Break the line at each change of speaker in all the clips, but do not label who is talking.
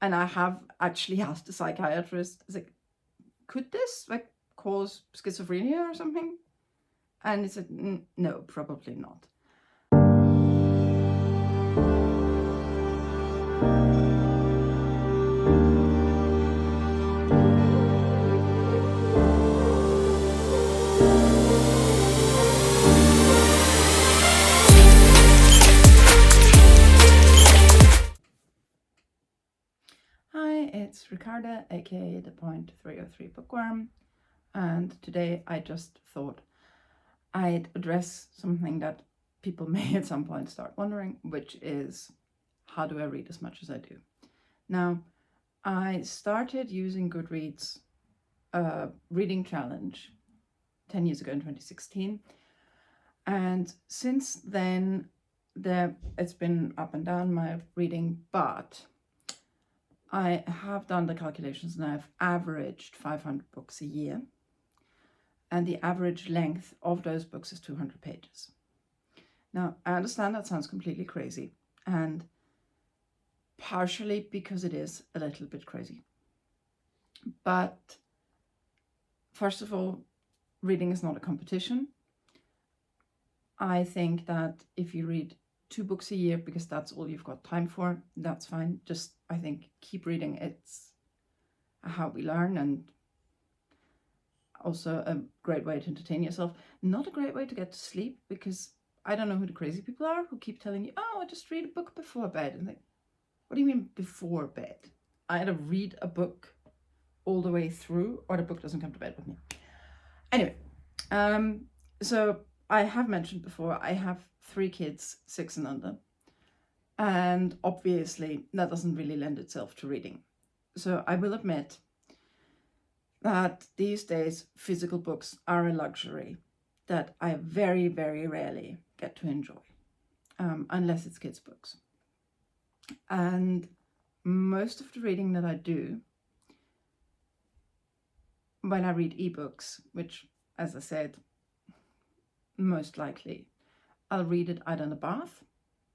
And I have actually asked a psychiatrist, it's like, could this like cause schizophrenia or something? And he said, no, probably not. Hi, it's Ricarda, aka the Point 303 Bookworm, and today I just thought I'd address something that people may at some point start wondering, which is, how do I read as much as I do? Now, I started using Goodreads reading challenge 10 years ago in 2016, and since then it's been up and down my reading, but I have done the calculations and I've averaged 500 books a year, and the average length of those books is 200 pages. Now, I understand that sounds completely crazy, and partially because it is a little bit crazy. But first of all, reading is not a competition. I think that if you read 2 books a year because that's all you've got time for, that's fine. Just, I think, keep reading. It's how we learn, and also a great way to entertain yourself. Not a great way to get to sleep, because I don't know who the crazy people are who keep telling you, oh, just read a book before bed. And like, what do you mean before bed? I either read a book all the way through or the book doesn't come to bed with me. Anyway, so I have mentioned before, I have 3 kids, 6 and under. And obviously that doesn't really lend itself to reading. So I will admit that these days physical books are a luxury that I very, very rarely get to enjoy, unless it's kids' books. And most of the reading that I do, when I read ebooks, which, as I said, most likely I'll read it either in the bath.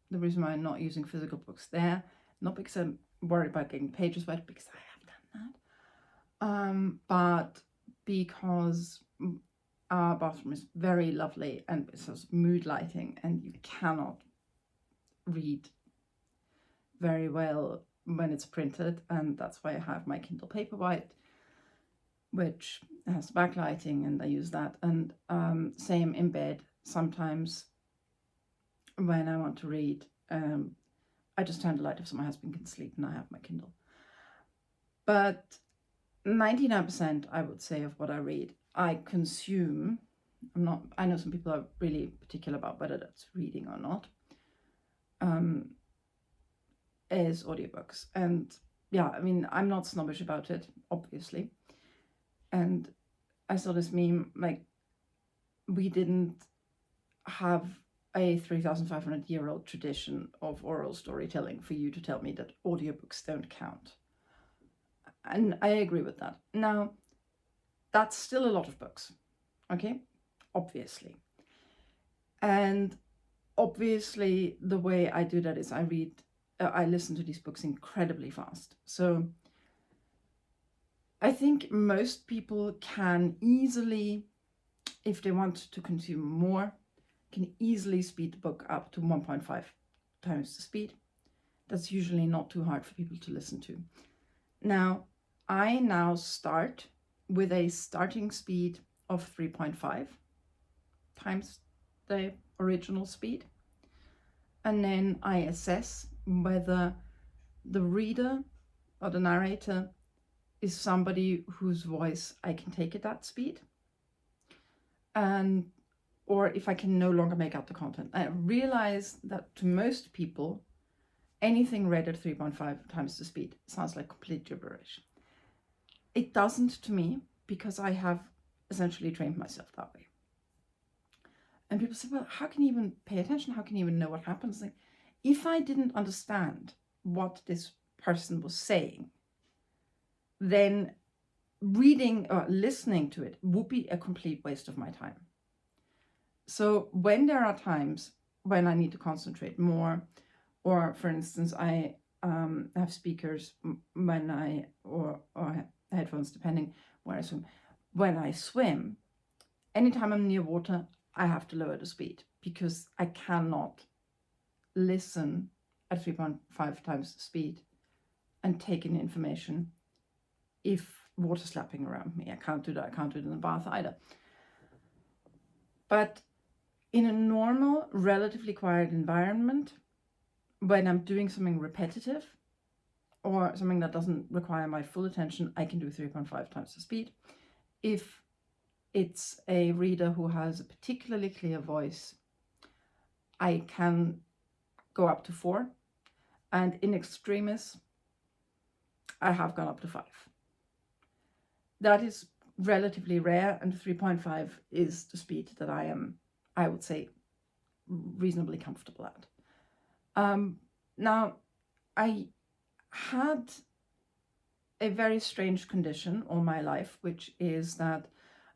The reason why I'm not using physical books there, not because I'm worried about getting pages wet, because I have done that, but because our bathroom is very lovely and it has mood lighting, and you cannot read very well when it's printed, and that's why I have my Kindle Paperwhite, which has backlighting, and I use that. And same in bed. Sometimes when I want to read, I just turn the light off so my husband can sleep and I have my Kindle. But 99%, I would say, of what I read, I consume. I know some people are really particular about whether that's reading or not, is audiobooks. And yeah, I mean, I'm not snobbish about it, obviously. And I saw this meme, like, we didn't have a 3,500-year-old tradition of oral storytelling for you to tell me that audiobooks don't count. And I agree with that. Now, that's still a lot of books, okay? Obviously. And obviously, the way I do that is I listen to these books incredibly fast. So I think most people can easily, if they want to consume more, can easily speed the book up to 1.5 times the speed. That's usually not too hard for people to listen to. Now, I now start with a starting speed of 3.5 times the original speed. And then I assess whether the reader or the narrator is somebody whose voice I can take at that speed, and or if I can no longer make out the content. I realize that to most people, anything read at 3.5 times the speed sounds like complete gibberish. It doesn't to me, because I have essentially trained myself that way. And people say, well, how can you even pay attention? How can you even know what happens? Like, if I didn't understand what this person was saying, then reading or listening to it would be a complete waste of my time. So when there are times when I need to concentrate more, or for instance, I have speakers when or headphones, depending where I swim. When I swim, anytime I'm near water, I have to lower the speed because I cannot listen at 3.5 times the speed and take in information if water's slapping around me. I can't do that. I can't do it in the bath either. But in a normal, relatively quiet environment, when I'm doing something repetitive or something that doesn't require my full attention, I can do 3.5 times the speed. If it's a reader who has a particularly clear voice, I can go up to 4. And in extremis, I have gone up to 5. That is relatively rare, and 3.5 is the speed that I would say, reasonably comfortable at. Now, I had a very strange condition all my life, which is that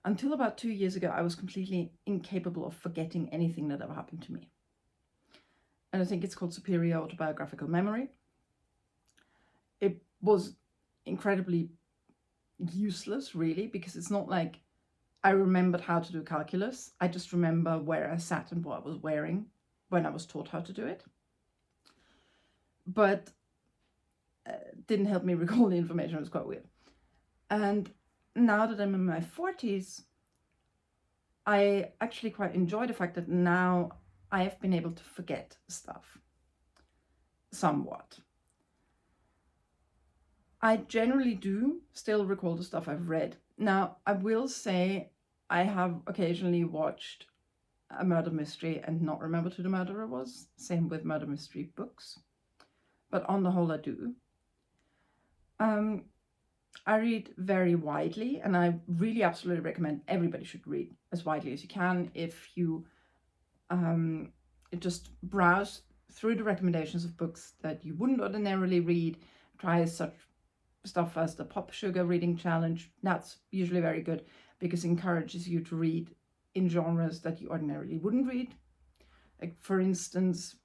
until about 2 years ago, I was completely incapable of forgetting anything that ever happened to me. And I think it's called superior autobiographical memory. It was incredibly useless, really, because it's not like I remembered how to do calculus. I just remember where I sat and what I was wearing when I was taught how to do it. But didn't help me recall the information. It was quite weird. And now that I'm in my 40s, I actually quite enjoy the fact that now I have been able to forget stuff somewhat. I generally do still recall the stuff I've read. Now, I will say I have occasionally watched a murder mystery and not remembered who the murderer was. Same with murder mystery books. But on the whole, I do. I read very widely, and I really absolutely recommend everybody should read as widely as you can. If you just browse through the recommendations of books that you wouldn't ordinarily read, try such stuff as the Pop Sugar Reading Challenge. That's usually very good because it encourages you to read in genres that you ordinarily wouldn't read. Like, for instance,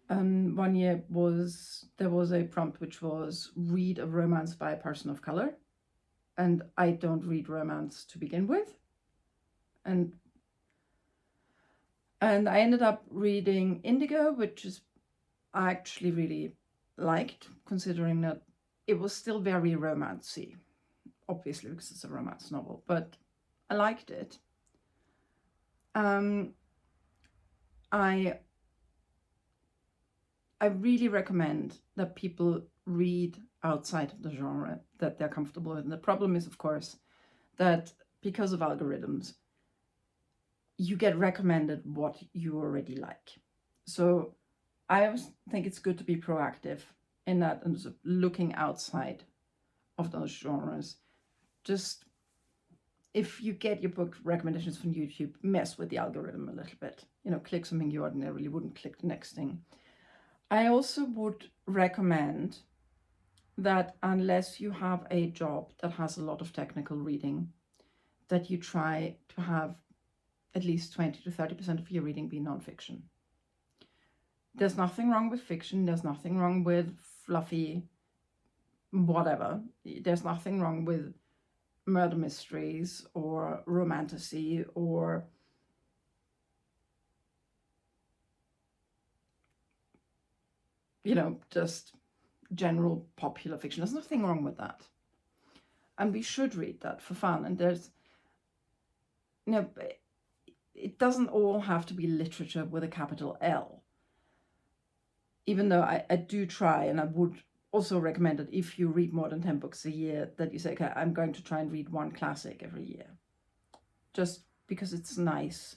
one year there was a prompt which was read a romance by a person of color, and I don't read romance to begin with, and I ended up reading Indigo, which is I actually really liked, considering that it was still very romancy, obviously because it's a romance novel, but I liked it. I really recommend that people read outside of the genre that they're comfortable with. And the problem is, of course, that because of algorithms, you get recommended what you already like. So I always think it's good to be proactive in that and sort of looking outside of those genres. Just if you get your book recommendations from YouTube, mess with the algorithm a little bit. Click something you ordinarily wouldn't click the next thing. I also would recommend that unless you have a job that has a lot of technical reading, that you try to have at least 20 to 30% of your reading be nonfiction. There's nothing wrong with fiction. There's nothing wrong with fluffy whatever. There's nothing wrong with murder mysteries or romantasy or just general popular fiction. There's nothing wrong with that. And we should read that for fun. And there's, it doesn't all have to be literature with a capital L. Even though I do try, and I would also recommend that if you read more than 10 books a year, that you say, okay, I'm going to try and read one classic every year. Just because it's nice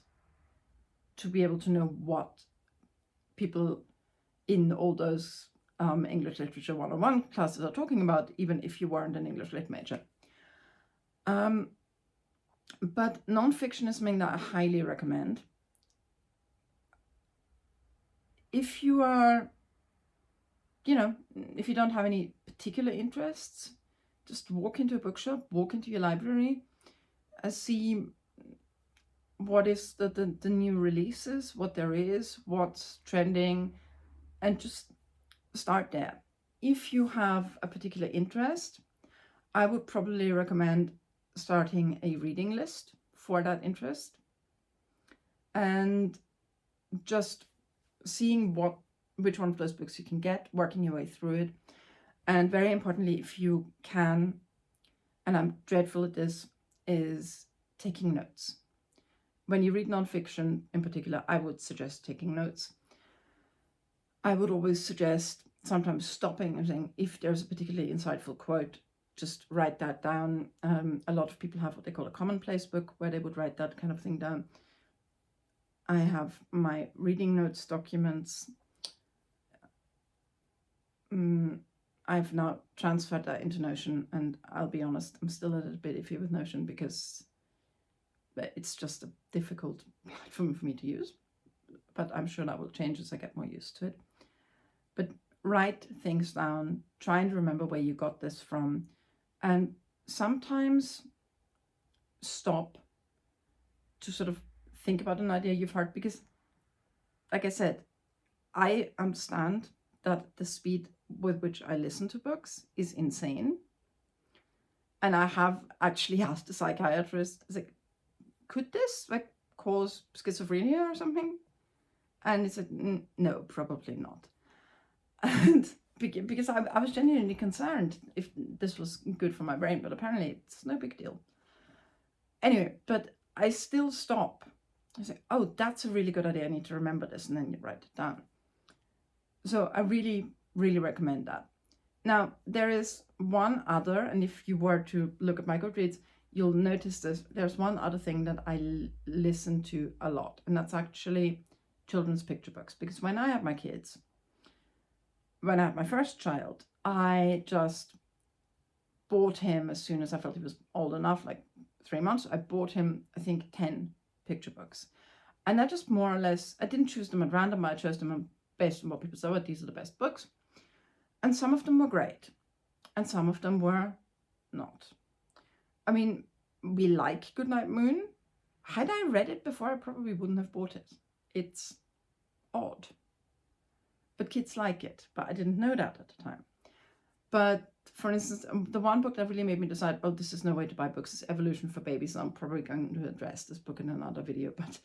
to be able to know what people in all those English Literature 101 classes are talking about, even if you weren't an English Lit major. But nonfiction is something that I highly recommend. If you are, if you don't have any particular interests, just walk into a bookshop, walk into your library, see what is the new releases, what there is, what's trending, and just start there. If you have a particular interest, I would probably recommend starting a reading list for that interest and just seeing which one of those books you can get, working your way through it. And very importantly, if you can, and I'm dreadful at this, is taking notes. When you read nonfiction in particular, I would suggest taking notes. I would always suggest sometimes stopping and saying, if there's a particularly insightful quote, just write that down. A lot of people have what they call a commonplace book where they would write that kind of thing down. I have my reading notes documents. I've now transferred that into Notion, and I'll be honest, I'm still a little bit iffy with Notion because it's just a difficult platform for me to use. But I'm sure that will change as I get more used to it. But write things down, try and remember where you got this from, and sometimes stop to sort of think about an idea you've heard, because like I said, I understand that the speed with which I listen to books is insane. And I have actually asked a psychiatrist, like, could this like cause schizophrenia or something? And he said, no, probably not. And because I was genuinely concerned if this was good for my brain, but apparently it's no big deal. Anyway, but I still stop. I say, oh, that's a really good idea. I need to remember this. And then you write it down. So I really, really recommend that. Now, there is one other, and if you were to look at my Goodreads, you'll notice this. There's one other thing that I listen to a lot, and that's actually children's picture books. Because when I had my kids, when I had my first child, I just bought him as soon as I felt he was old enough, like 3 months. I bought him, I think, 10 picture books. And I just more or less, I didn't choose them at random. I chose them based on what people said, these are the best books. And some of them were great, and some of them were not. I mean, we like Goodnight Moon. Had I read it before, I probably wouldn't have bought it. It's odd. But kids like it, but I didn't know that at the time. But for instance, the one book that really made me decide, well, this is no way to buy books, is Evolution for Babies. I'm probably going to address this book in another video, but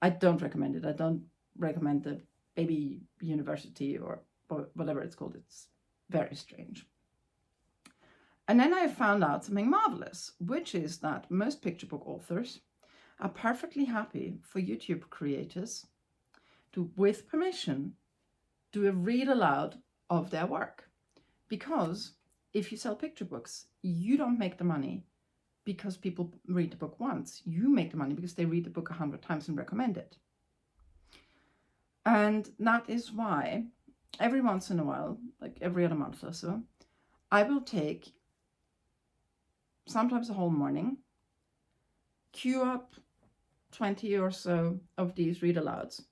I don't recommend it. I don't recommend the Baby University or whatever it's called. It's very strange. And then I found out something marvelous, which is that most picture book authors are perfectly happy for YouTube creators to, with permission, do a read aloud of their work. Because if you sell picture books, you don't make the money because people read the book once. You make the money because they read the book 100 times and recommend it. And that is why every once in a while, like every other month or so, I will take sometimes a whole morning, queue up 20 or so of these read alouds,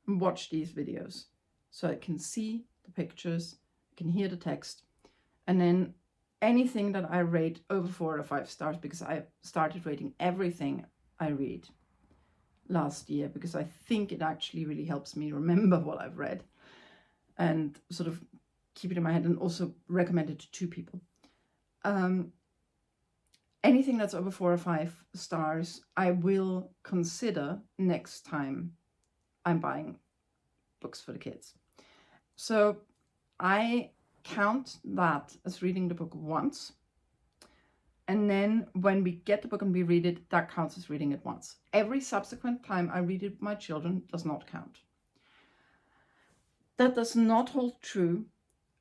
and watch these videos so I can see the pictures, I can hear the text, and then anything that I rate over 4 or 5 stars, because I started rating everything I read last year, because I think it actually really helps me remember what I've read and sort of keep it in my head, and also recommend it to 2 people. Anything that's over 4 or 5 stars, I will consider next time I'm buying books for the kids. So I count that as reading the book once. And then when we get the book and we read it, that counts as reading it once. Every subsequent time I read it with my children does not count. That does not hold true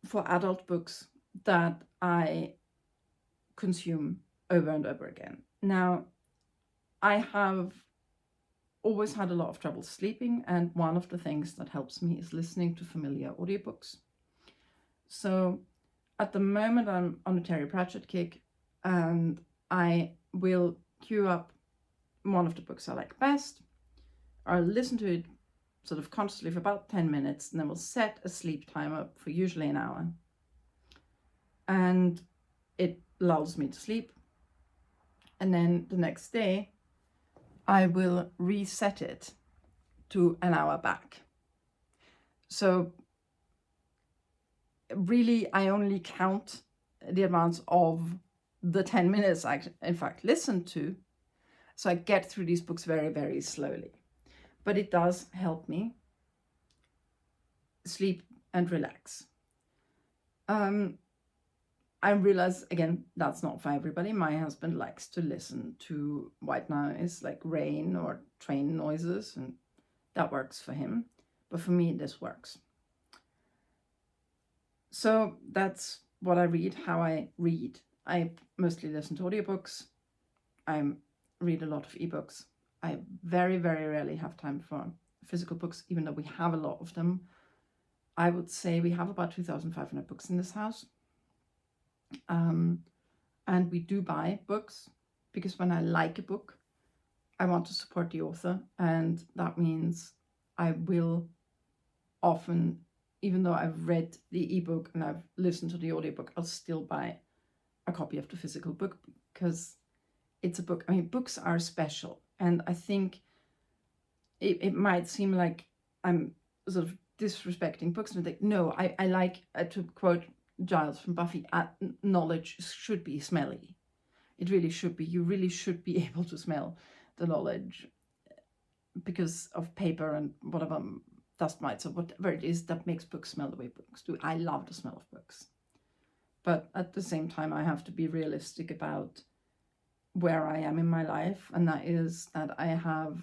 for adult books that I consume over and over again. Now, I have always had a lot of trouble sleeping, and one of the things that helps me is listening to familiar audiobooks. So at the moment I'm on a Terry Pratchett kick, and I will queue up one of the books I like best. I'll listen to it sort of consciously for about 10 minutes, and then we'll set a sleep timer for usually an hour. And it lulls me to sleep. And then the next day, I will reset it to an hour back. So really, I only count the amounts of the 10 minutes I, in fact, listen to. So I get through these books very, very slowly. But it does help me sleep and relax. I realize, again, that's not for everybody. My husband likes to listen to white noise, like rain or train noises, and that works for him. But for me, this works. So that's what I read, how I read. I mostly listen to audiobooks. I read a lot of ebooks. I very, very rarely have time for physical books, even though we have a lot of them. I would say we have about 2,500 books in this house. And we do buy books because when I like a book, I want to support the author. And that means I will often, even though I've read the ebook and I've listened to the audiobook, I'll still buy a copy of the physical book because it's a book. I mean, books are special. And I think it might seem like I'm sort of disrespecting books. But like, no, I like, to quote Giles from Buffy, knowledge should be smelly. It really should be. You really should be able to smell the knowledge because of paper and whatever dust mites or whatever it is that makes books smell the way books do. I love the smell of books. But at the same time, I have to be realistic about where I am in my life. And that is that I have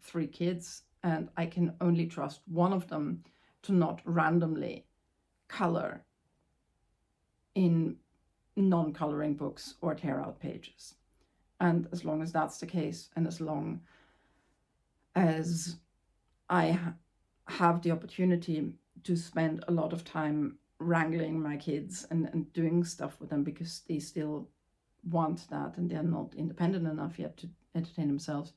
3 kids and I can only trust one of them to not randomly color in non-coloring books or tear out pages. And as long as that's the case, and as long as I have the opportunity to spend a lot of time wrangling my kids and doing stuff with them because they still want that and they're not independent enough yet to entertain themselves,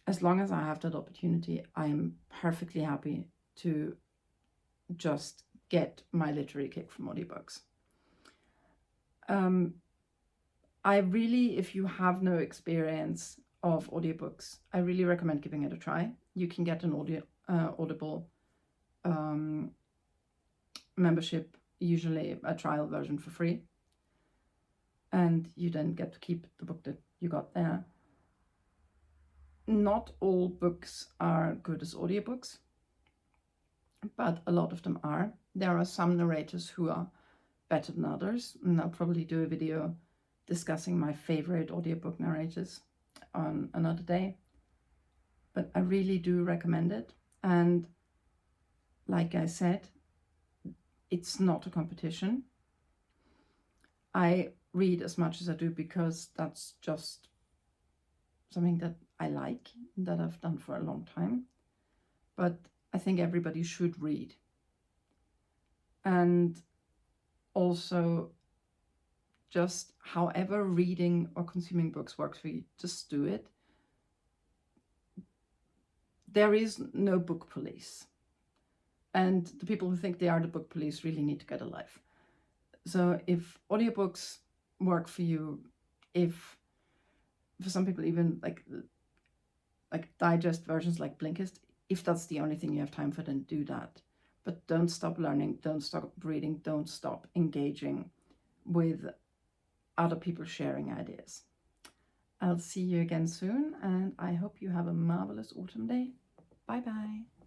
as long as I have that opportunity, I'm perfectly happy to just get my literary kick from audiobooks. I really, if you have no experience of audiobooks, I really recommend giving it a try. You can get an Audible membership, usually a trial version for free. And you then get to keep the book that you got there. Not all books are good as audiobooks, but a lot of them are. There are some narrators who are better than others, and I'll probably do a video discussing my favorite audiobook narrators on another day. But I really do recommend it. And like I said, it's not a competition. I read as much as I do because that's just something that I like, that I've done for a long time. But I think everybody should read. And also, just however reading or consuming books works for you, just do it. There is no book police. And the people who think they are the book police really need to get a life. So if audiobooks work for you, if for some people even like digest versions like Blinkist, if that's the only thing you have time for, then do that. But don't stop learning, don't stop reading, don't stop engaging with other people sharing ideas. I'll see you again soon, and I hope you have a marvelous autumn day. Bye-bye.